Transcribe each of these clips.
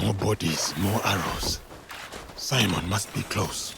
More bodies, more arrows. Simon must be close.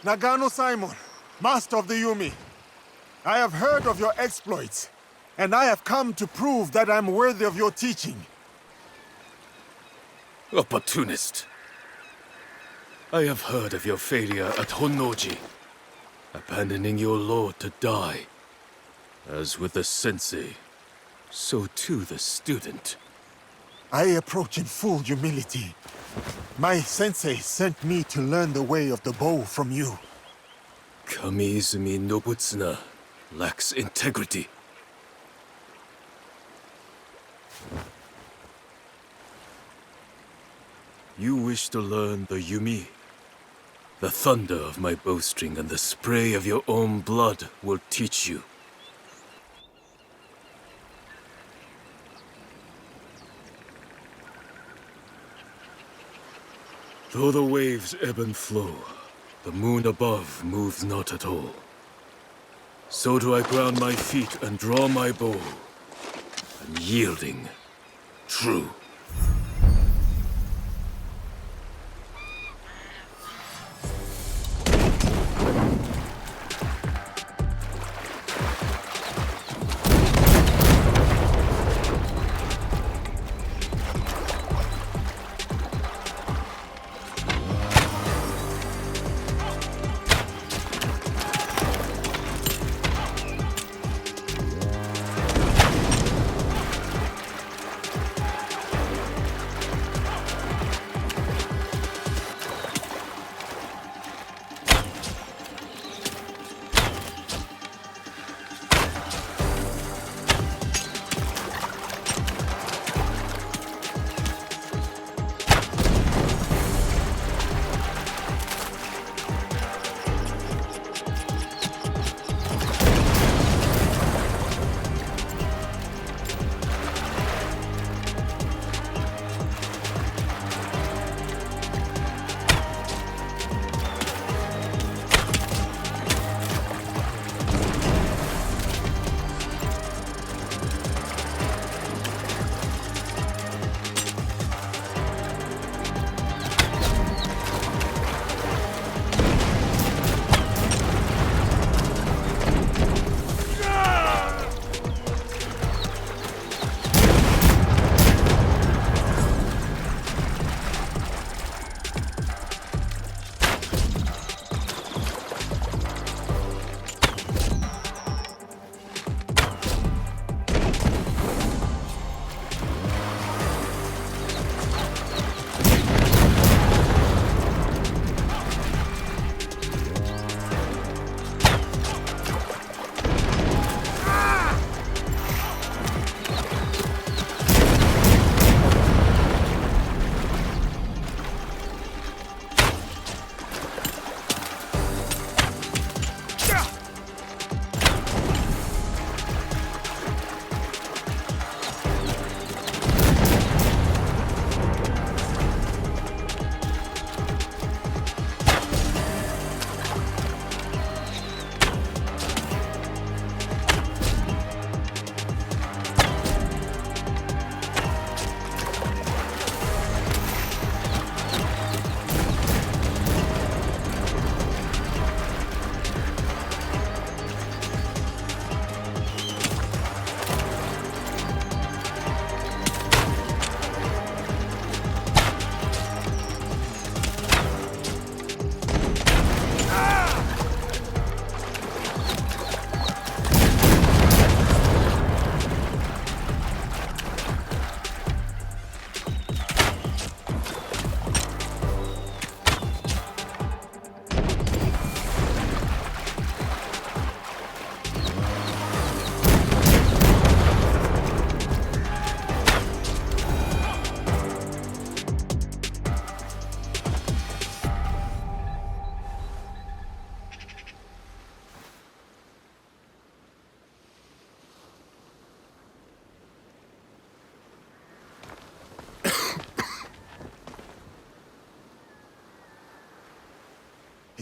Nagano Simon, master of the Yumi. I have heard of your exploits, and I have come to prove that I am worthy of your teaching. Opportunist. I have heard of your failure at Honnoji, abandoning your lord to die. As with the sensei, so too the student. I approach in full humility. My sensei sent me to learn the way of the bow from you. Kamiizumi Nobutsuna lacks integrity. You wish to learn the Yumi? The thunder of my bowstring and the spray of your own blood will teach you. Though the waves ebb and flow, the moon above moves not at all. So do I ground my feet and draw my bow. Unyielding, true.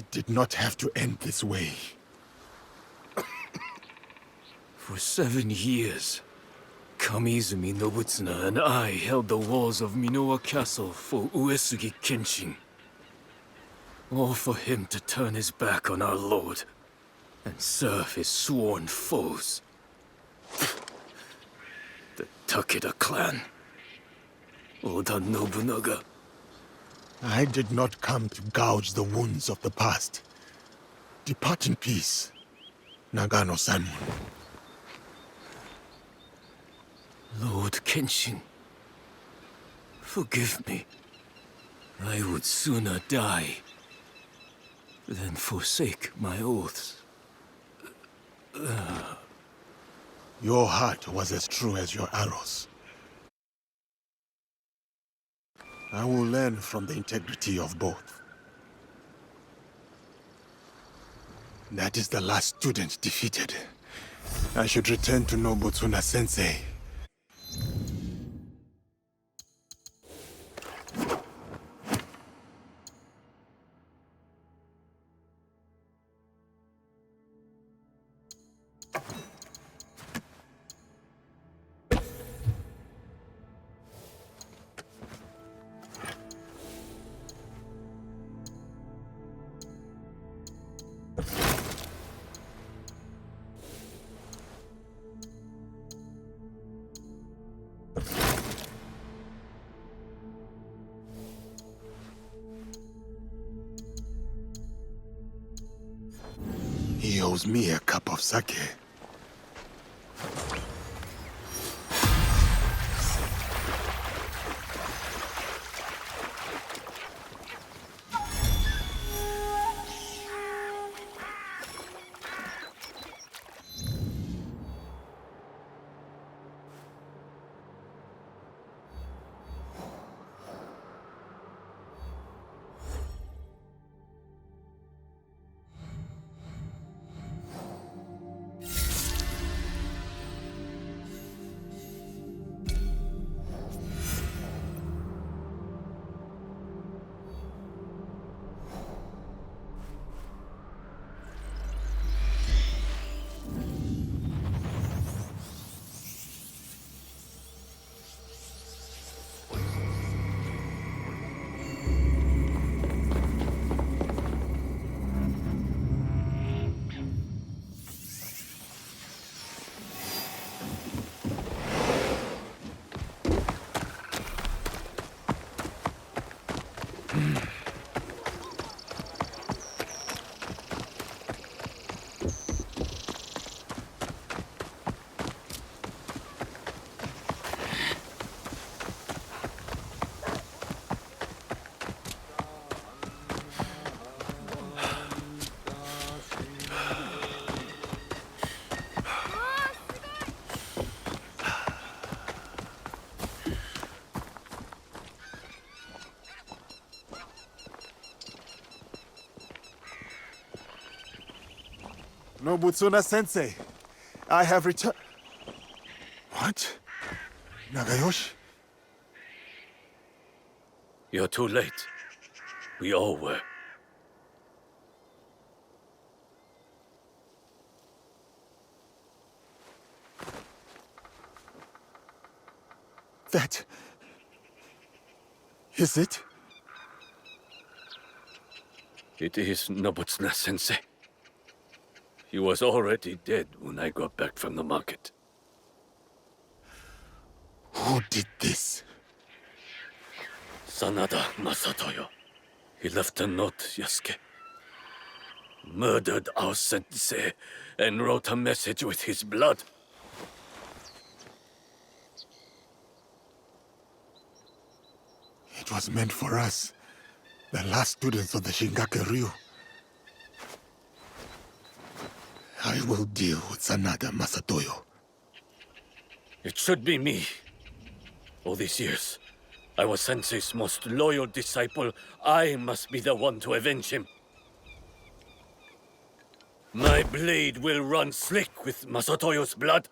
It did not have to end this way. For 7 years, Kamiizumi Nobutsuna and I held the walls of Minoa Castle for Uesugi Kenshin. All for him to turn his back on our lord and serve his sworn foes. The Takeda clan. Oda Nobunaga. I did not come to gouge the wounds of the past. Depart in peace, Nagano Simon. Lord Kenshin, forgive me. I would sooner die than forsake my oaths. Your heart was as true as your arrows. I will learn from the integrity of both. That is the last student defeated. I should return to Nobutsuna-sensei. He owes me a cup of sake. Nobutsuna-sensei, I have returned... What? Nagayoshi? You're too late. We all were. That... is it? It is Nobutsuna-sensei. He was already dead when I got back from the market. Who did this? Sanada Masatoyo. He left a note, Yasuke. Murdered our sensei and wrote a message with his blood. It was meant for us, the last students of the Shingake Ryu. I will deal with Sanada Masatoyo. It should be me. All these years, I was Sensei's most loyal disciple. I must be the one to avenge him. My blade will run slick with Masatoyo's blood.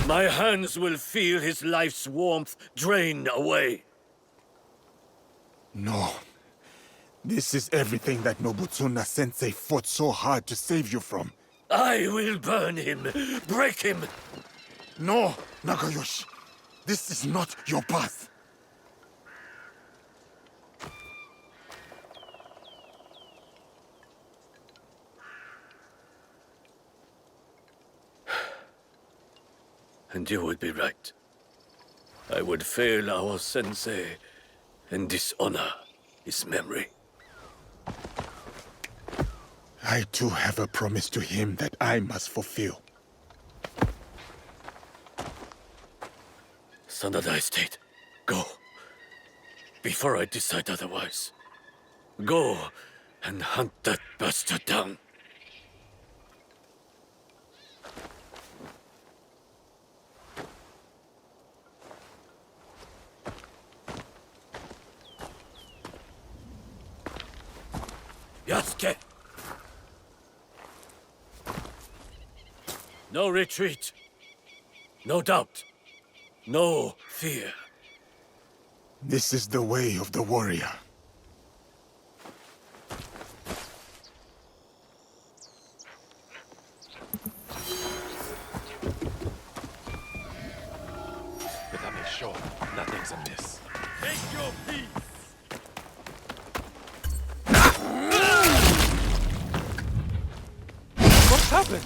My hands will feel his life's warmth drained away. No. This is everything that Nobutsuna Sensei fought so hard to save you from. I will burn him, break him. No, Nagayoshi. This is not your path. And you would be right. I would fail our sensei and dishonor his memory. I too have a promise to him that I must fulfill. Sanada Estate, go. Before I decide otherwise. Go and hunt that bastard down. Yasuke! No retreat. No doubt. No fear. This is the way of the warrior. But I make sure nothing's amiss. Take your peace! What's happened?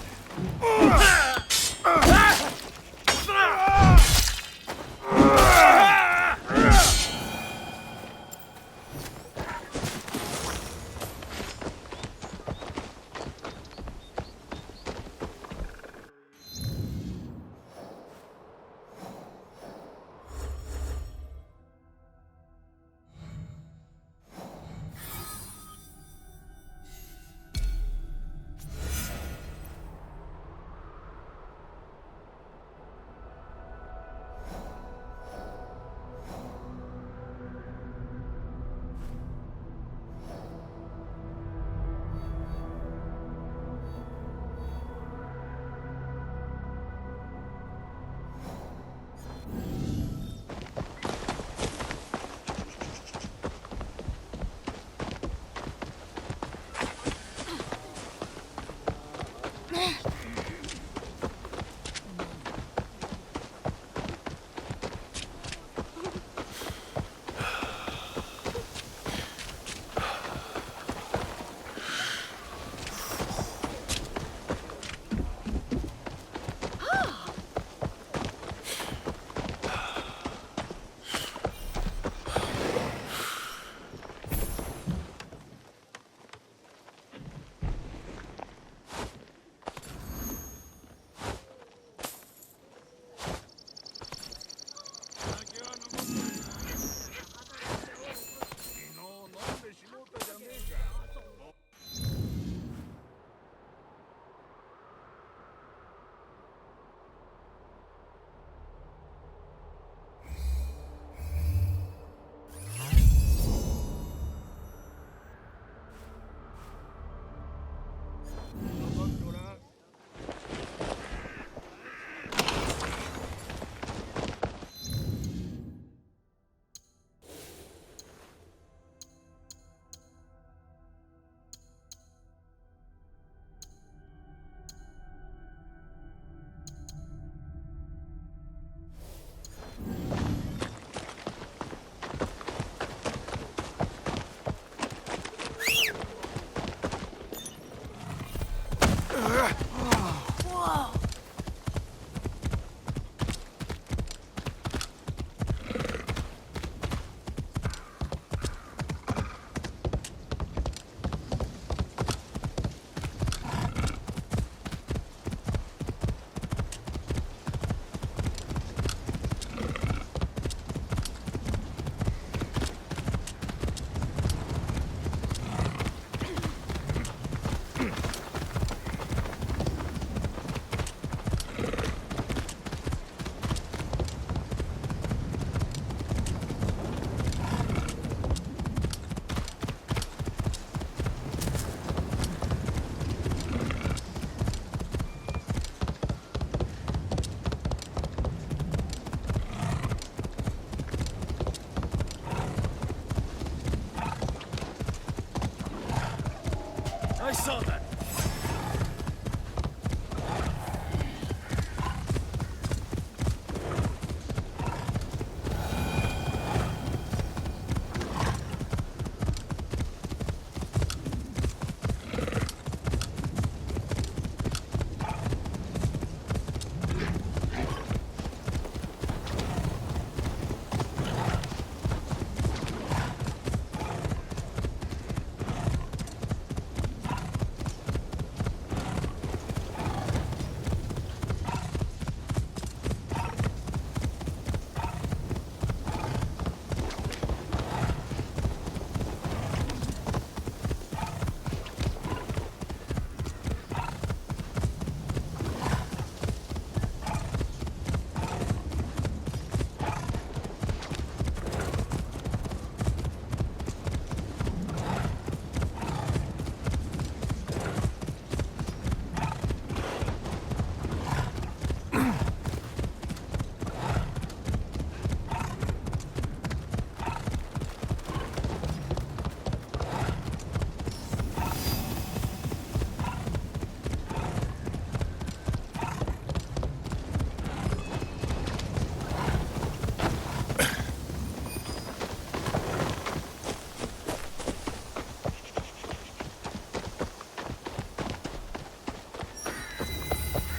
saw that.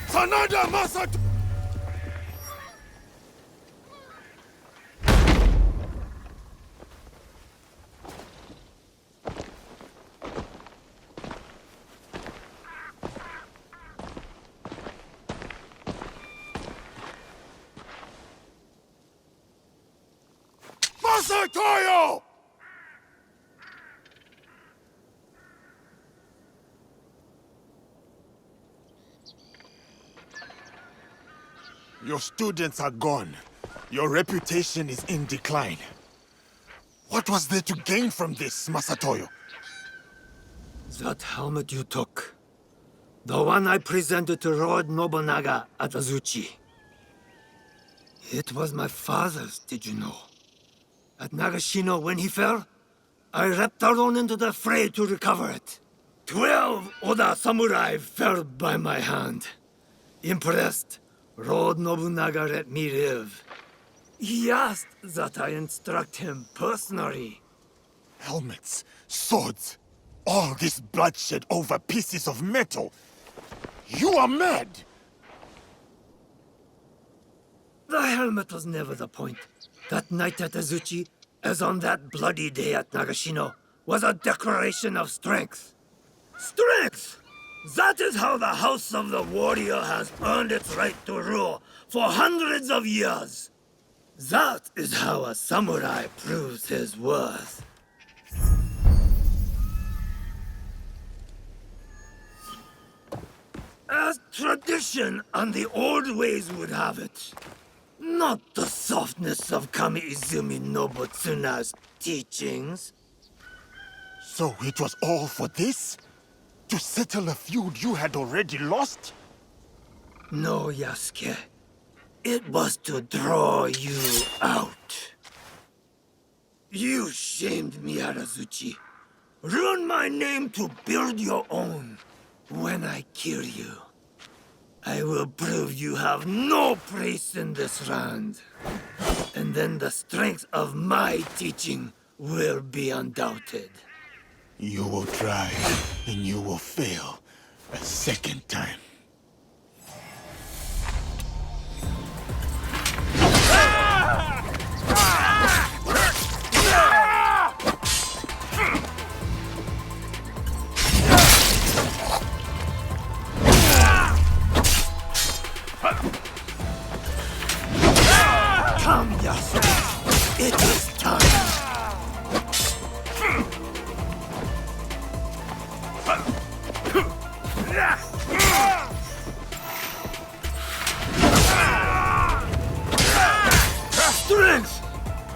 Sanada Masato! Masatoyo! Your students are gone. Your reputation is in decline. What was there to gain from this, Masatoyo? That helmet you took. The one I presented to Lord Nobunaga at Azuchi. It was my father's, did you know? At Nagashino, when he fell, I leapt alone into the fray to recover it. 12 Oda samurai fell by my hand. Impressed, Lord Nobunaga let me live. He asked that I instruct him personally. Helmets, swords, all this bloodshed over pieces of metal. You are mad! The helmet was never the point. That night at Azuchi, as on that bloody day at Nagashino, was a declaration of strength. Strength! That is how the House of the Warrior has earned its right to rule for hundreds of years. That is how a samurai proves his worth. As tradition and the old ways would have it. Not the softness of Kami-Izumi Nobutsuna's teachings. So it was all for this? To settle a feud you had already lost? No, Yasuke. It was to draw you out. You shamed me at Azuchi. Ruined my name to build your own. When I kill you, I will prove you have no place in this land. And then the strength of my teaching will be undoubted. You will try, and you will fail a second time. Come, Yasuke. It is time. Strength!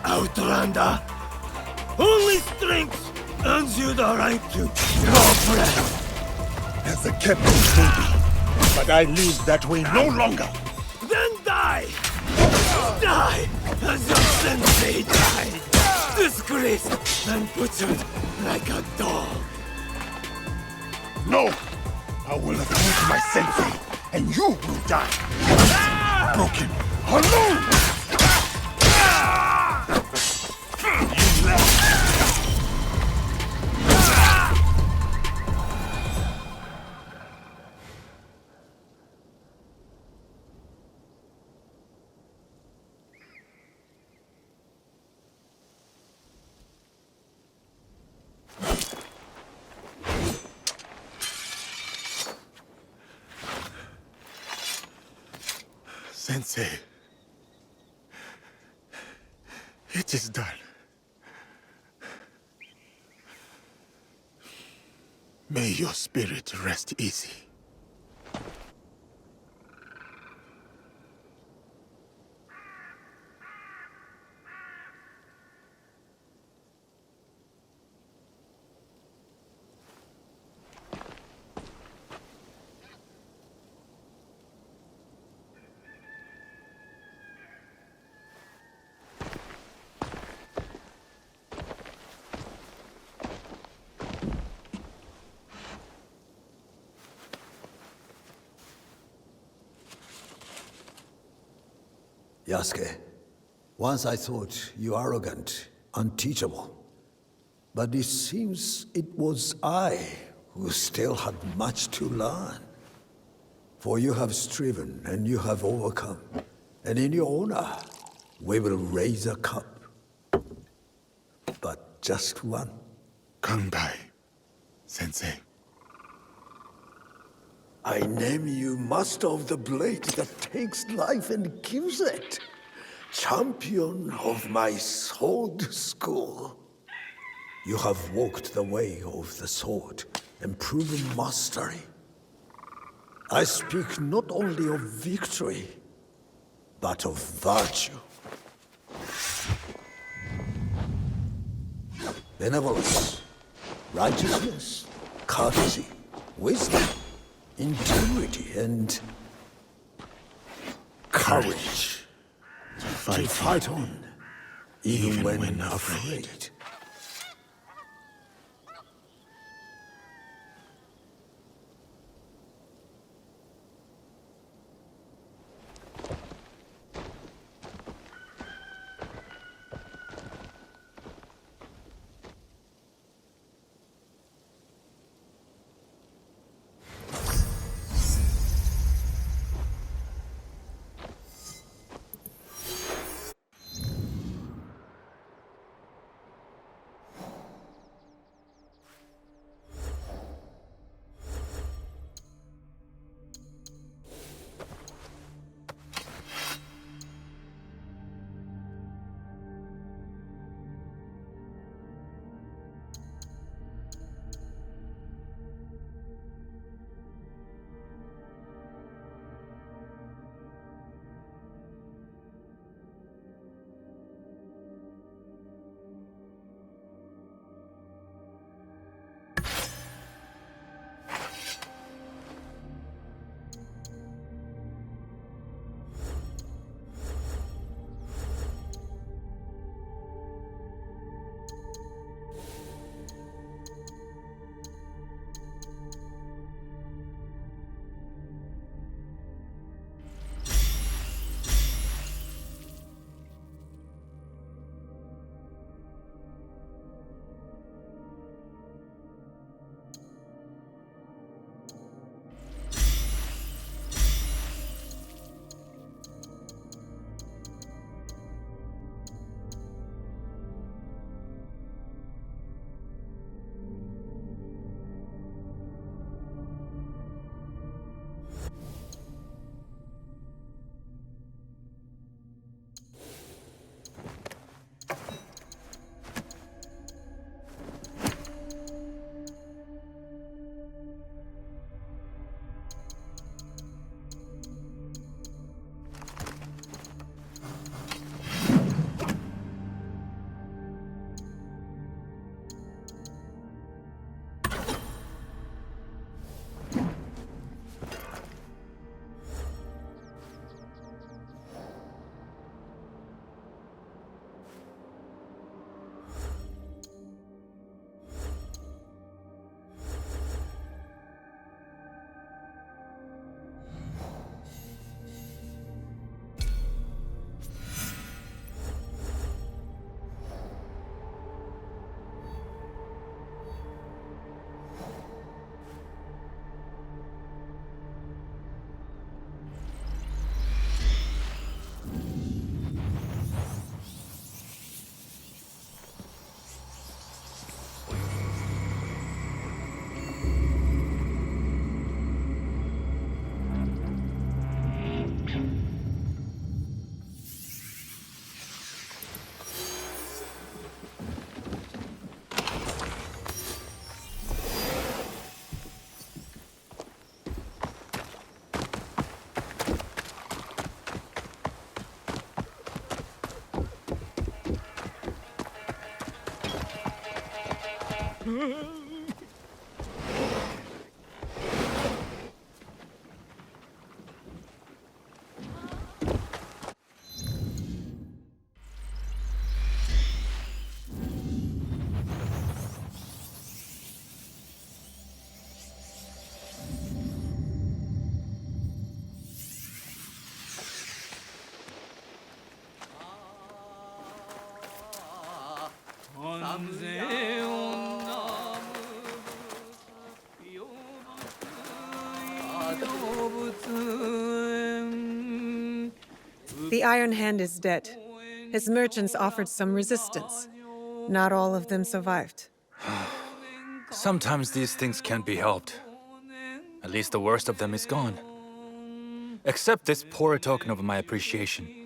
Outlander! Only strength earns you the right to draw breath. As a captain's baby, but I live that way no longer. Then die! Die as your sensei died! Disgraced and butchered like a dog. No! I will avenge my sensei, and you will die! Broken! Alone! You left! Sensei. It is done. May your spirit rest easy. Yasuke, once I thought you arrogant, unteachable. But it seems it was I who still had much to learn. For you have striven and you have overcome. And in your honor, we will raise a cup. But just one. Kanbai, Sensei. I name you Master of the Blade that takes life and gives it. Champion of my sword school. You have walked the way of the sword and proven mastery. I speak not only of victory, but of virtue. Benevolence, righteousness, courtesy, wisdom, integrity, and courage. To fight on, even when afraid. The Iron Hand is dead. His merchants offered some resistance. Not all of them survived. Sometimes these things can't be helped. At least the worst of them is gone. Accept this poor token of my appreciation.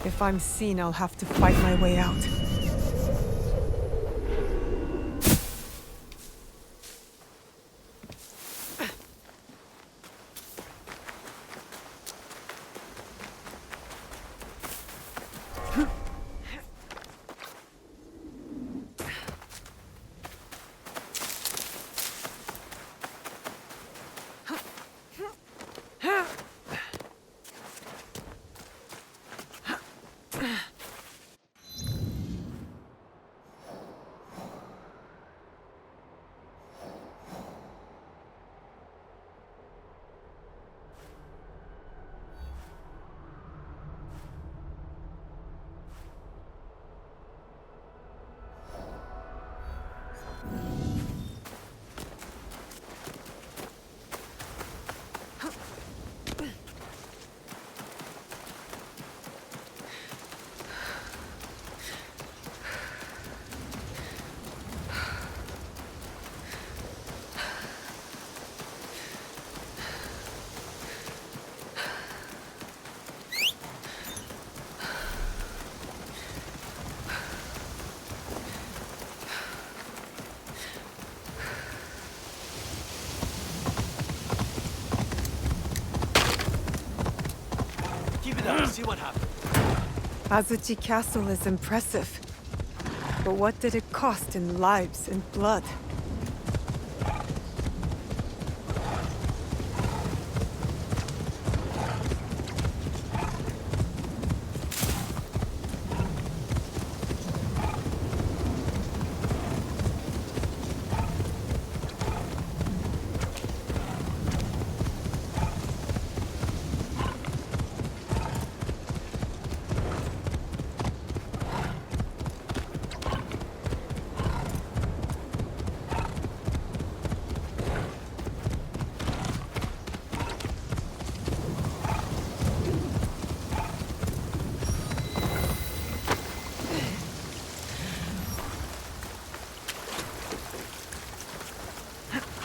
If I'm seen, I'll have to fight my way out. See what happens. Azuchi Castle is impressive. But what did it cost in lives and blood?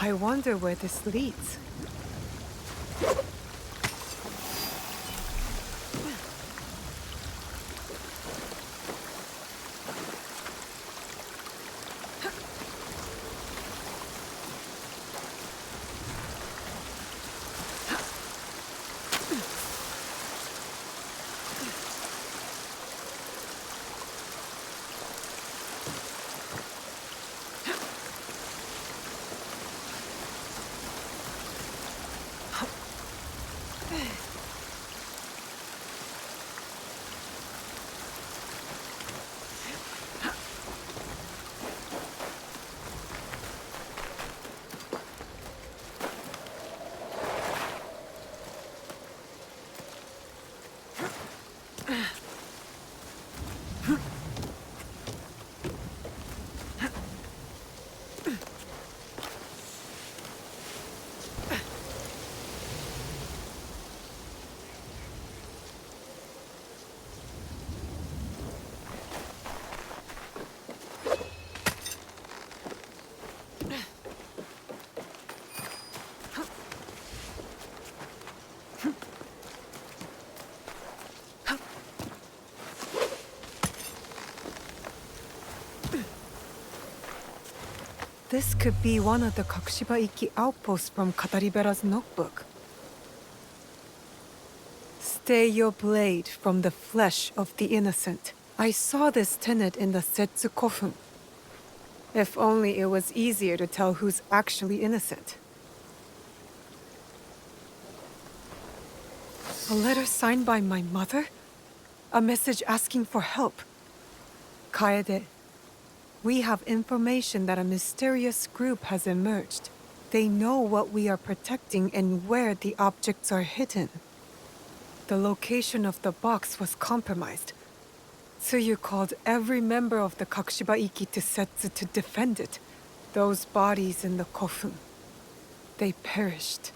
I wonder where this leads. This could be one of the Kakushiba-Iki outposts from Kataribera's notebook. Stay your blade from the flesh of the innocent. I saw this tenet in the Setsu Kofun. If only it was easier to tell who's actually innocent. A letter signed by my mother? A message asking for help. Kaede, we have information that a mysterious group has emerged. They know what we are protecting and where the objects are hidden. The location of the box was compromised. Tsuyu called every member of the Kakushiba-Iki to Setsu to defend it. Those bodies in the Kofun. They perished.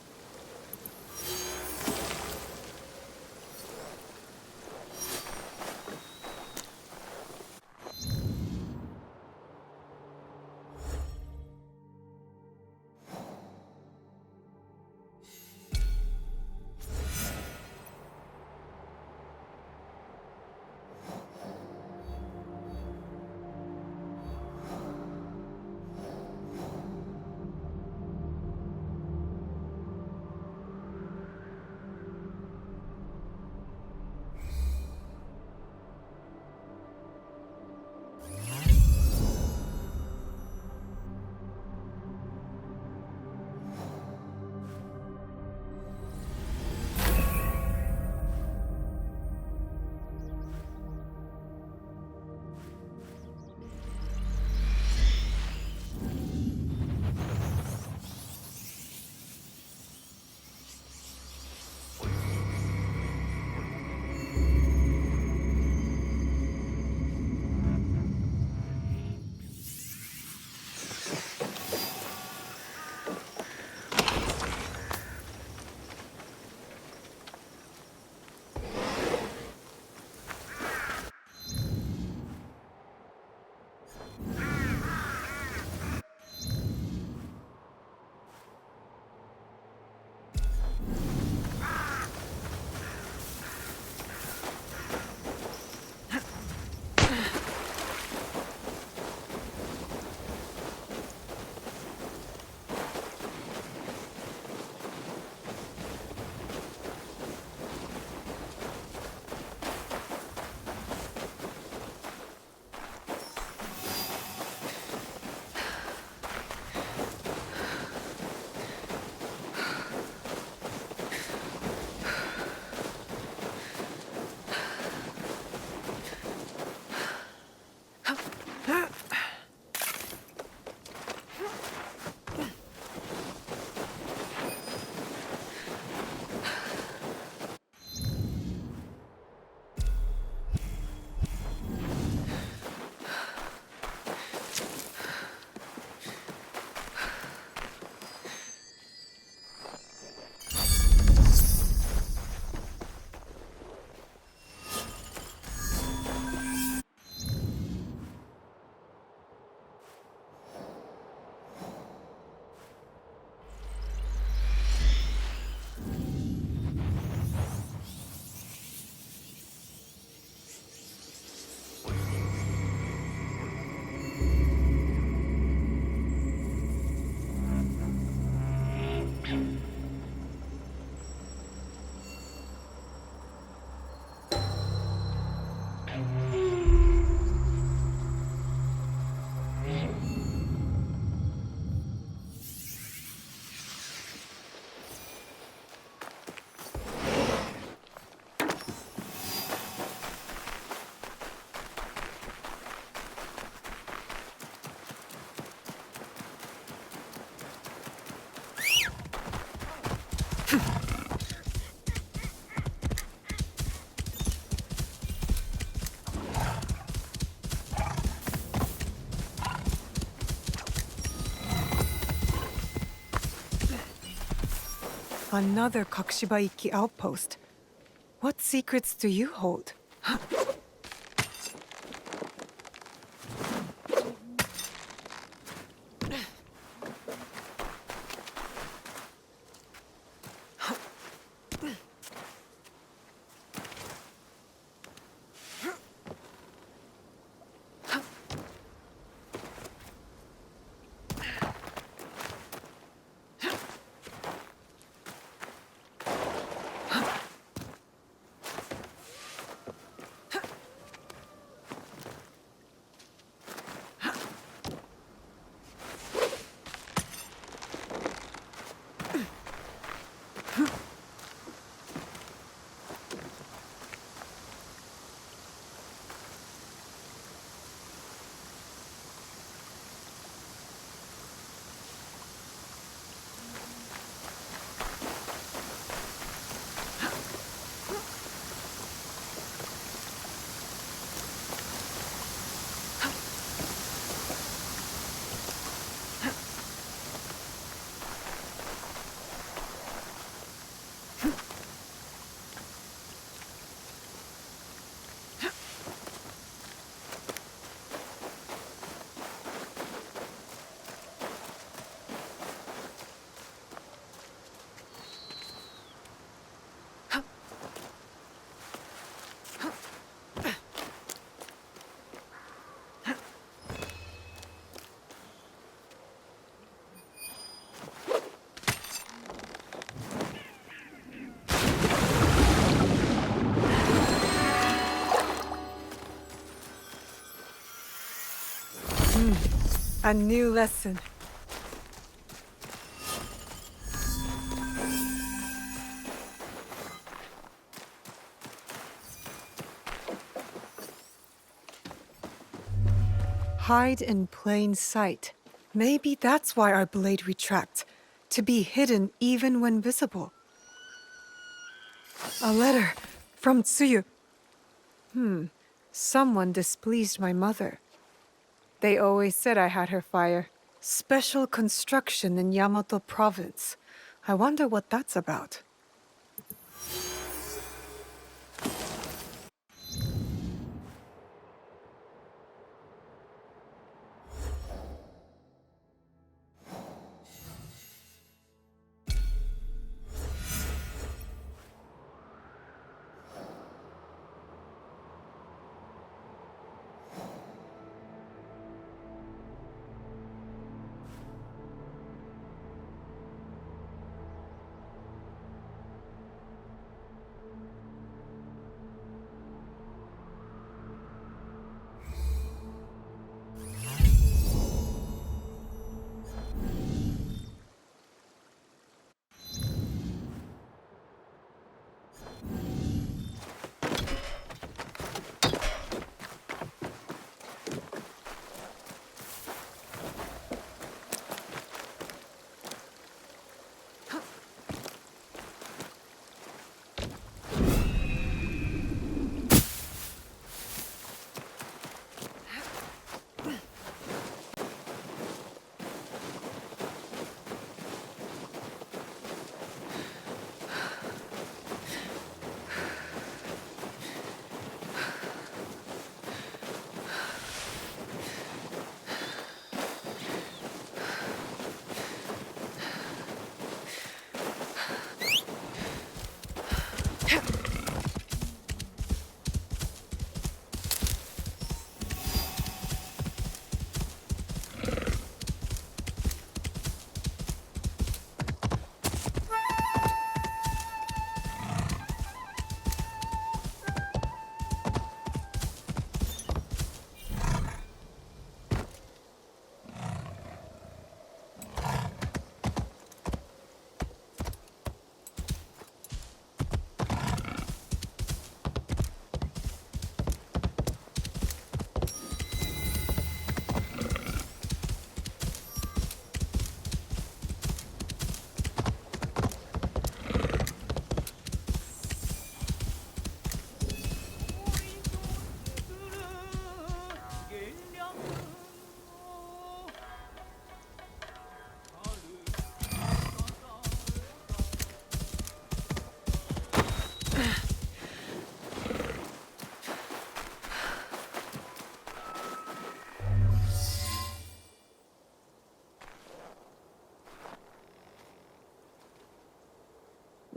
Another Kakushibaiki outpost. What secrets do you hold? A new lesson. Hide in plain sight. Maybe that's why our blade retracts. To be hidden even when visible. A letter from Tsuyu. Someone displeased my mother. They always said I had her fire. Special construction in Yamato province. I wonder what that's about.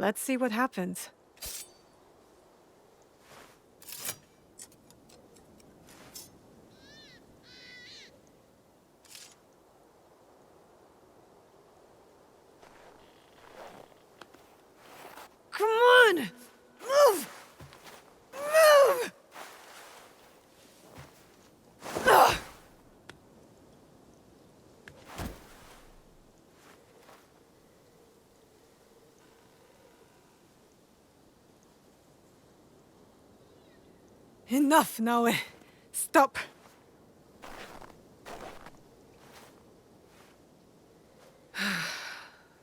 Let's see what happens. Come on! Move! Move! Ugh. Enough, Naoe. Stop.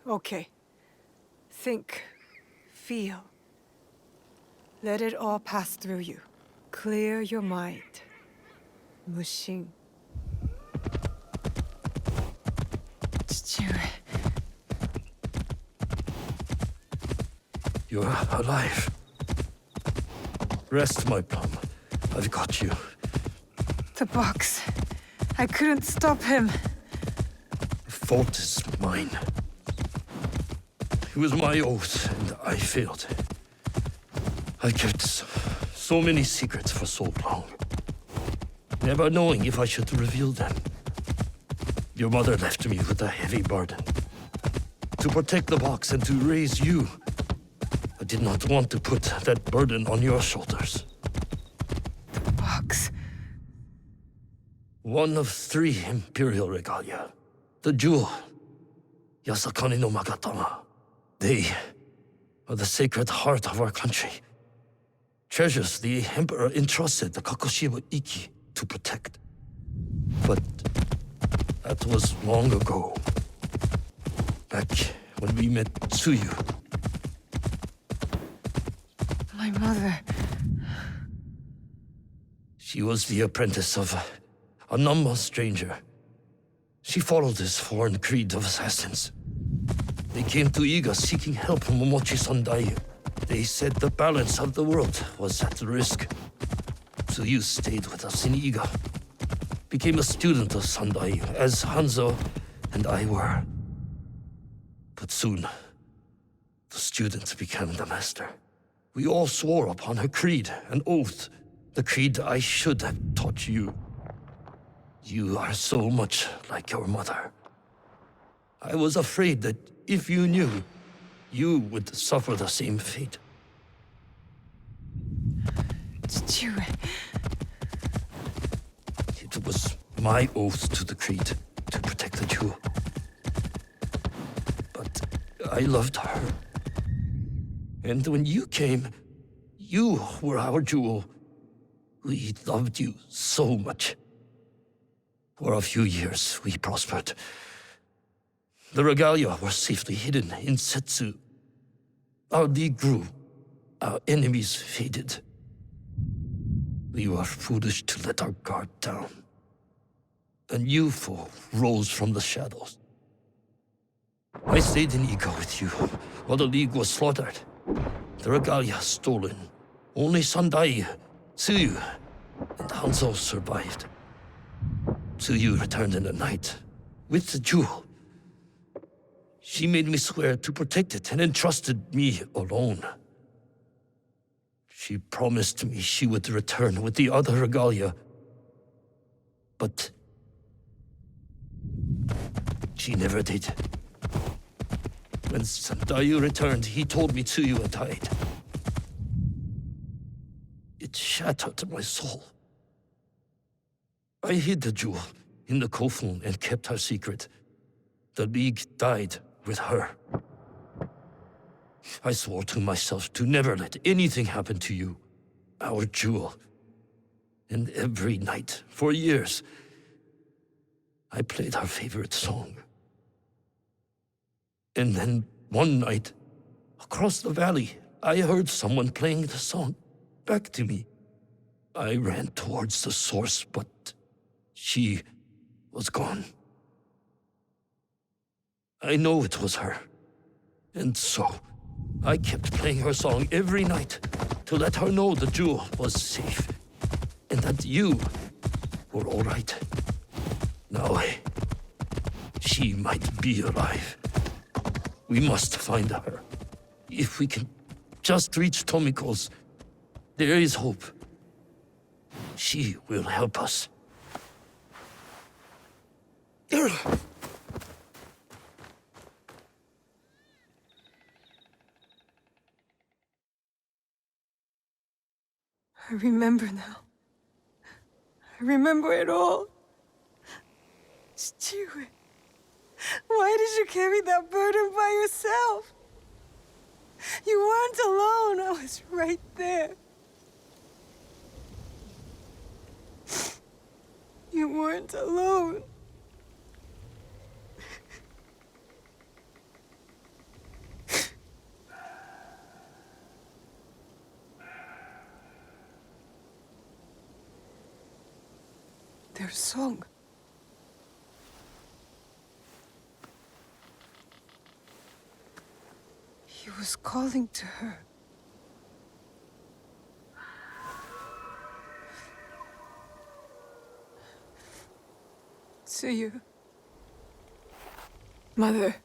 Okay. Think. Feel. Let it all pass through you. Clear your mind. Mushin. You're alive. Rest, my plum. I've got you. The box. I couldn't stop him. The fault is mine. It was my oath, and I failed. I kept so many secrets for so long, never knowing if I should reveal them. Your mother left me with a heavy burden. To protect the box and to raise you, I did not want to put that burden on your shoulders. The box. One of 3 imperial regalia. The jewel, Yasakani no Magatama. They are the sacred heart of our country. Treasures the Emperor entrusted the Kakushiwa Ikki to protect. But that was long ago. Back when we met Tsuyu. My mother. She was the apprentice of a Namma stranger. She followed his foreign creed of assassins. They came to Iga seeking help from Momochi Sandai. They said the balance of the world was at risk. So you stayed with us in Iga. Became a student of Sandai, as Hanzo and I were. But soon, the student became the master. We all swore upon her creed, an oath. The creed I should have taught you. You are so much like your mother. I was afraid that if you knew, you would suffer the same fate. It was my oath to the creed to protect the jewel. But I loved her. And when you came, you were our jewel. We loved you so much. For a few years, we prospered. The regalia were safely hidden in Setsu. Our league grew. Our enemies faded. We were foolish to let our guard down. A new foe rose from the shadows. I stayed in Iga with you while the league was slaughtered. The regalia stolen. Only Sandai, Tsuyu, and Hanzo survived. Tsuyu returned in the night with the jewel. She made me swear to protect it and entrusted me alone. She promised me she would return with the other regalia. But she never did. When Sandayu returned, he told me Tsuyu had died. It shattered my soul. I hid the jewel in the Kofun and kept her secret. The League died with her. I swore to myself to never let anything happen to you, our jewel. And every night, for years, I played her favorite song. And then one night, across the valley, I heard someone playing the song back to me. I ran towards the source, but she was gone. I know it was her. And so, I kept playing her song every night to let her know the jewel was safe and that you were all right. Now, she might be alive. We must find her If we can just reach Tomiko's, there is hope. She will help us. I remember now. I remember it all. Chichiwe, why did you carry that burden by yourself? You weren't alone. I was right there. You weren't alone. Their song. He was calling to her. To you. Mother.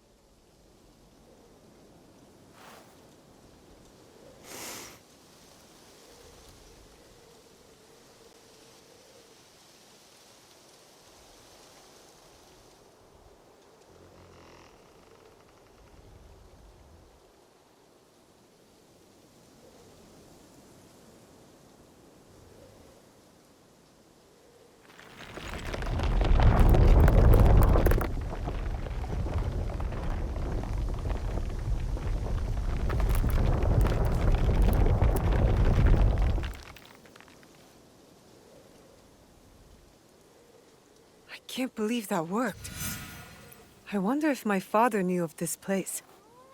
I can't believe that worked. I wonder if my father knew of this place,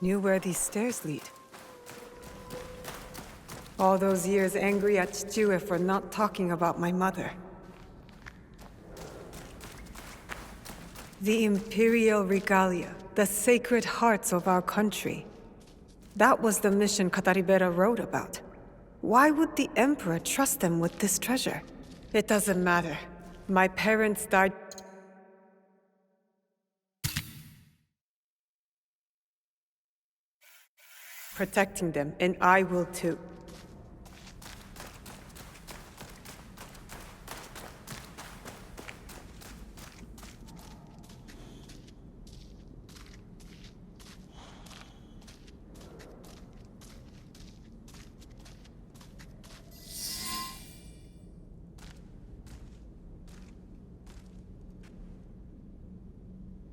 knew where these stairs lead. All those years angry at Chichiwe for not talking about my mother. The Imperial Regalia, the sacred hearts of our country. That was the mission Kataribera wrote about. Why would the Emperor trust them with this treasure? It doesn't matter. My parents died. Protecting them, and I will too.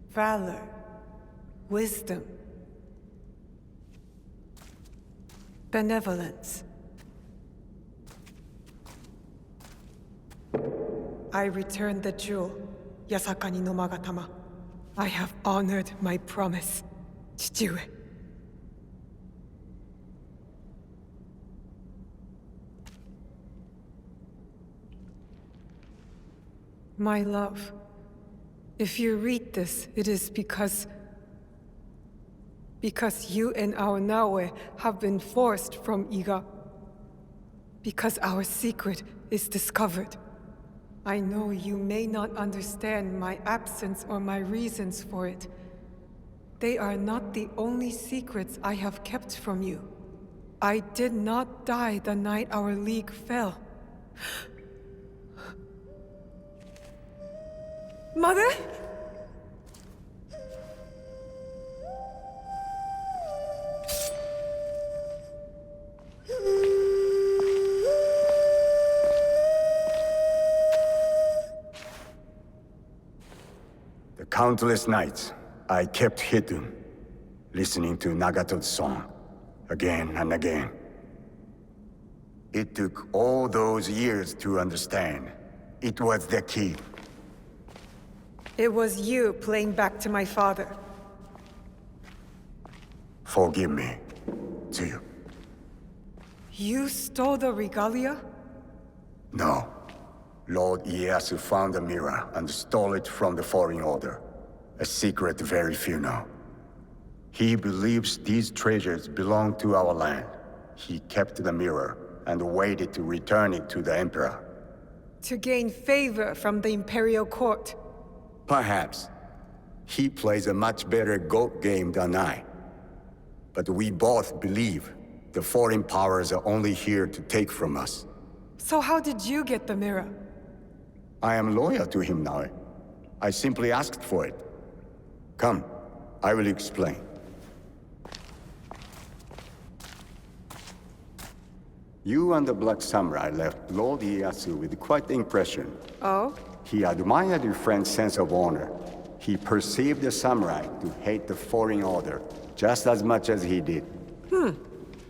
Valor, wisdom, benevolence. I returned the jewel, Yasakani no Magatama. I have honored my promise, Chichiwe. My love, if you read this, it is because you and our Naoe have been forced from Iga. Because our secret is discovered. I know you may not understand my absence or my reasons for it. They are not the only secrets I have kept from you. I did not die the night our league fell. Mother? The countless nights I kept hidden, listening to Nagato's song, again and again. It took all those years to understand. It was the key. It was you playing back to my father. Forgive me, too. You stole the regalia? No. Lord Ieyasu found the mirror and stole it from the Foreign Order. A secret very few know. He believes these treasures belong to our land. He kept the mirror and waited to return it to the Emperor. To gain favor from the Imperial Court. Perhaps. He plays a much better Go game than I. But we both believe the foreign powers are only here to take from us. So how did you get the mirror? I am loyal to him now. I simply asked for it. Come, I will explain. You and the Black Samurai left Lord Ieyasu with quite the impression. Oh? He admired your friend's sense of honor. He perceived the samurai to hate the foreign order just as much as he did.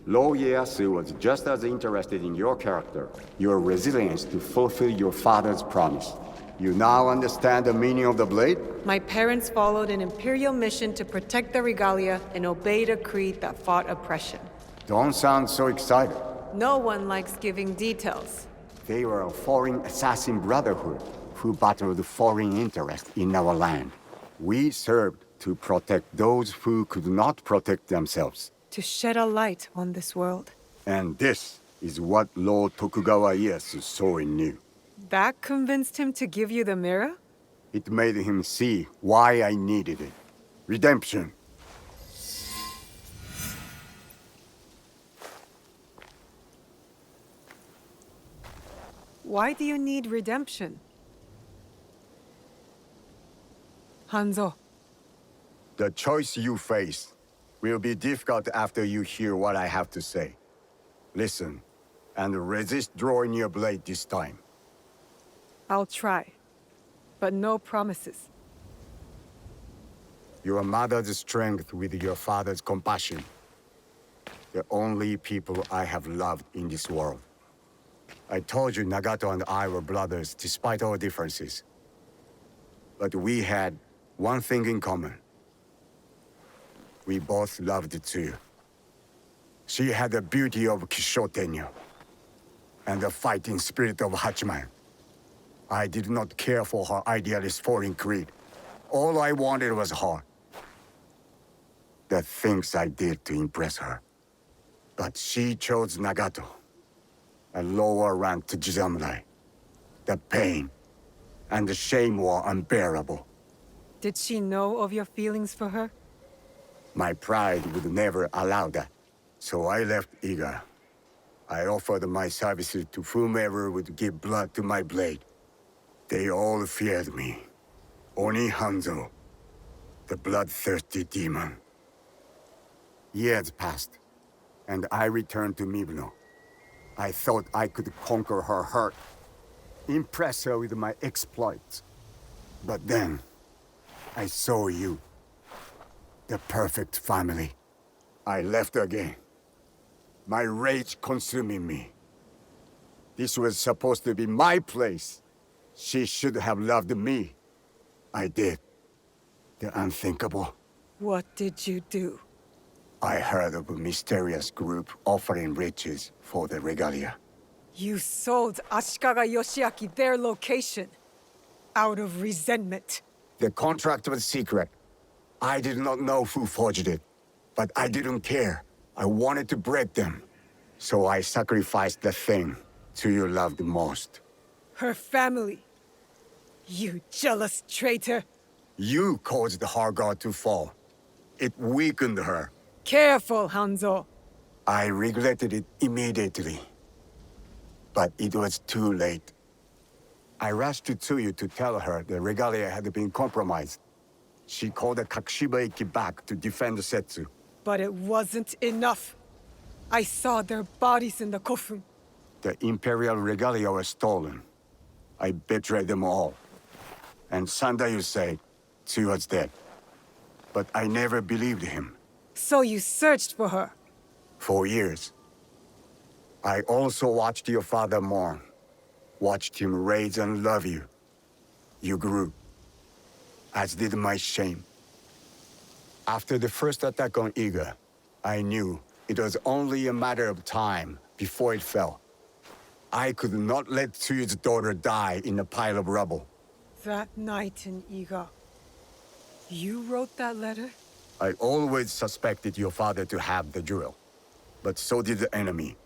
Lord Ieyasu was just as interested in your character, your resilience to fulfill your father's promise. You now understand the meaning of the blade? My parents followed an imperial mission to protect the regalia and obeyed a creed that fought oppression. Don't sound so excited. No one likes giving details. They were a foreign assassin brotherhood who battled foreign interests in our land. We served to protect those who could not protect themselves. To shed a light on this world. And this is what Lord Tokugawa Ieyasu saw in you. That convinced him to give you the mirror? It made him see why I needed it. Redemption. Why do you need redemption? Hanzo. The choice you face will be difficult after you hear what I have to say. Listen, and resist drawing your blade this time. I'll try. But no promises. Your mother's strength with your father's compassion. The only people I have loved in this world. I told you Nagato and I were brothers despite our differences. But we had one thing in common. We both loved Tsuyu. She had the beauty of Kishotenyo and the fighting spirit of Hachiman. I did not care for her idealist foreign creed. All I wanted was her. The things I did to impress her. But she chose Nagato, a lower rank to Jisamurai. The pain and the shame were unbearable. Did she know of your feelings for her? My pride would never allow that. So I left Iga. I offered my services to whomever would give blood to my blade. They all feared me. Oni Hanzo, the bloodthirsty demon. Years passed, and I returned to Mibuno. I thought I could conquer her hurt, impress her with my exploits. But then, I saw you. The perfect family. I left again. My rage consuming me. This was supposed to be my place. She should have loved me. I did. The unthinkable. What did you do? I heard of a mysterious group offering riches for the regalia. You sold Ashikaga Yoshiaki their location. Out of resentment. The contract was secret. I did not know who forged it. But I didn't care. I wanted to break them. So I sacrificed the thing Tsuyu loved most. Her family. You jealous traitor. You caused her guard to fall. It weakened her. Careful, Hanzo. I regretted it immediately. But it was too late. I rushed to Tsuyu to tell her the regalia had been compromised. She called the Kakushiba-eki back to defend Setsu. But it wasn't enough. I saw their bodies in the kofun. The Imperial regalia was stolen. I betrayed them all. And Sandayu said Tsuyu was dead. But I never believed him. So you searched for her? For years. I also watched your father mourn. Watched him raise and love you. You grew. As did my shame. After the first attack on Iga, I knew it was only a matter of time before it fell. I could not let Tsuyu's daughter die in a pile of rubble. That night in Iga, you wrote that letter? I always suspected your father to have the jewel. But so did the enemy.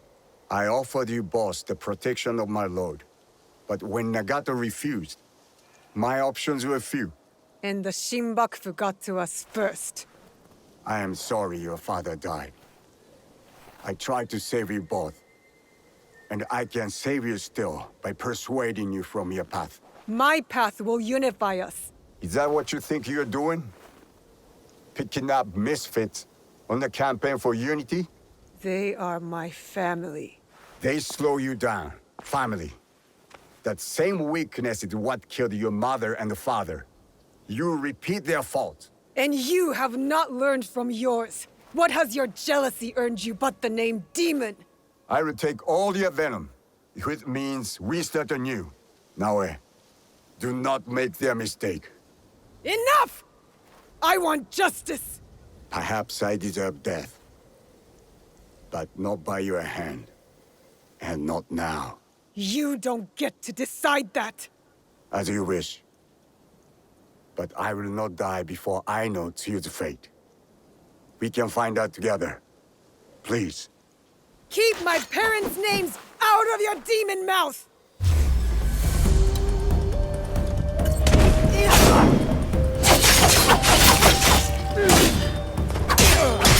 I offered you both the protection of my lord. But when Nagato refused, my options were few. And the Shinbakufu got to us first. I am sorry your father died. I tried to save you both. And I can save you still by persuading you from your path. My path will unify us. Is that what you think you're doing? Picking up misfits on the campaign for unity? They are my family. They slow you down. Family. That same weakness is what killed your mother and father. You repeat their fault. And you have not learned from yours. What has your jealousy earned you but the name demon? I will take all your venom, if it means we start anew. Naoe, do not make their mistake. Enough! I want justice! Perhaps I deserve death. But not by your hand. And not now. You don't get to decide that! As you wish. But I will not die before I know Tsuyu's fate. We can find out together. Please. Keep my parents' names out of your demon mouth!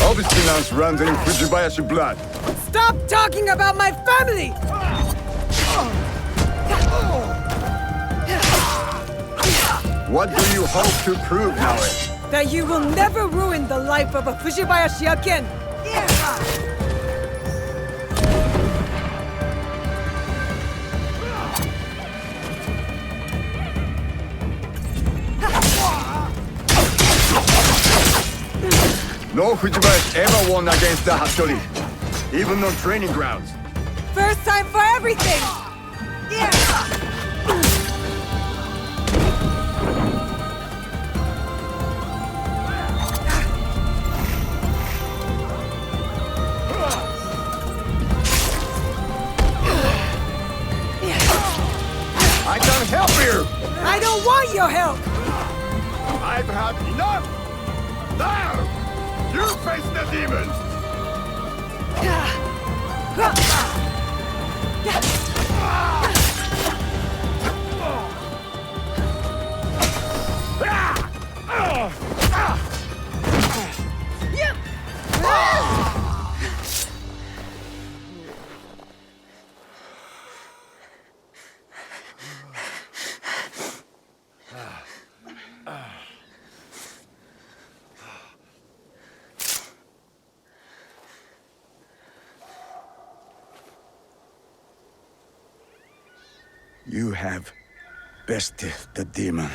All this finance runs in Fujibayashi blood. Stop talking about my family! What do you hope to prove, Naoe? That you will never ruin the life of a Fujibayashi again! No Fujibayashi ever won against the Hattori. Even on training grounds. First time for everything! I can't help you! I don't want your help! I've had enough! Now! You face the demons! You have bested the demon.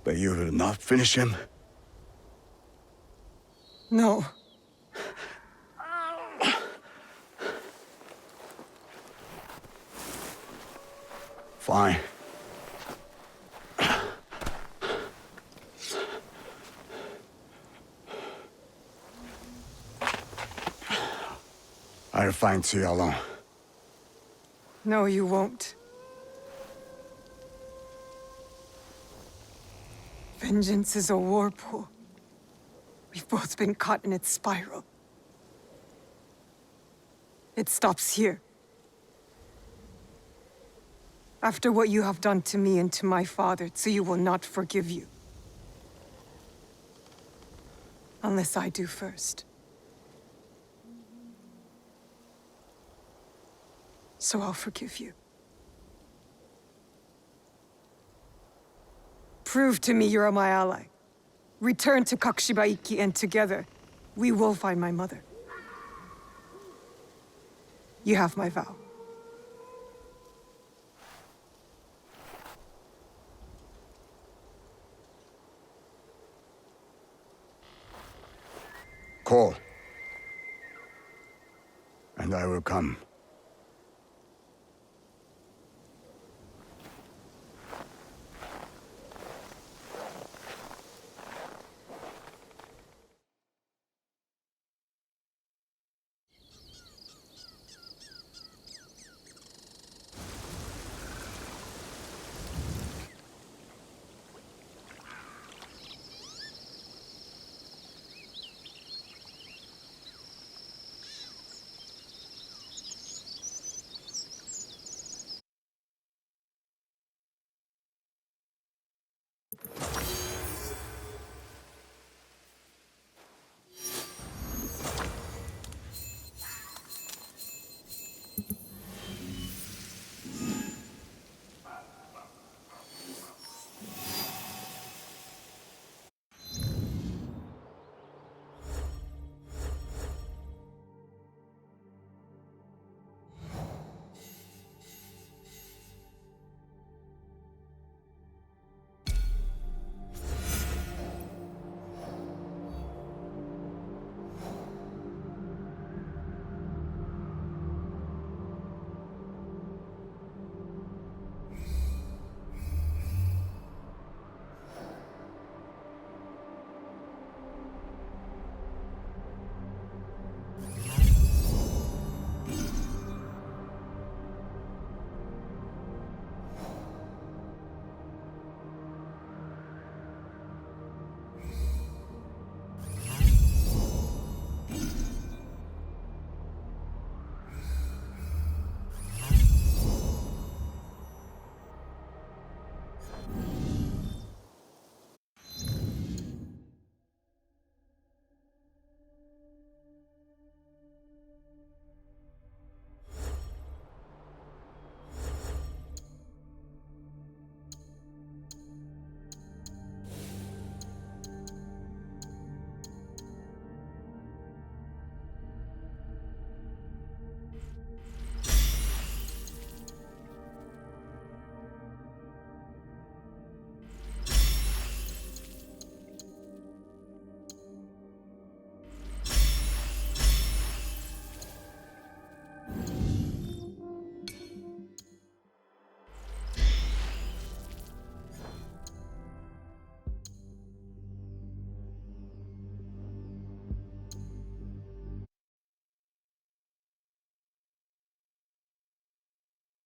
But you will not finish him? No. Fine. I'll find Tsuyu alone. No, you won't. Vengeance is a whirlpool. We've both been caught in its spiral. It stops here. After what you have done to me and to my father, Tsuyu will not forgive you. Unless I do first. So I'll forgive you. Prove to me you're my ally. Return to Kakushibaiki, and together, we will find my mother. You have my vow. Call. And I will come.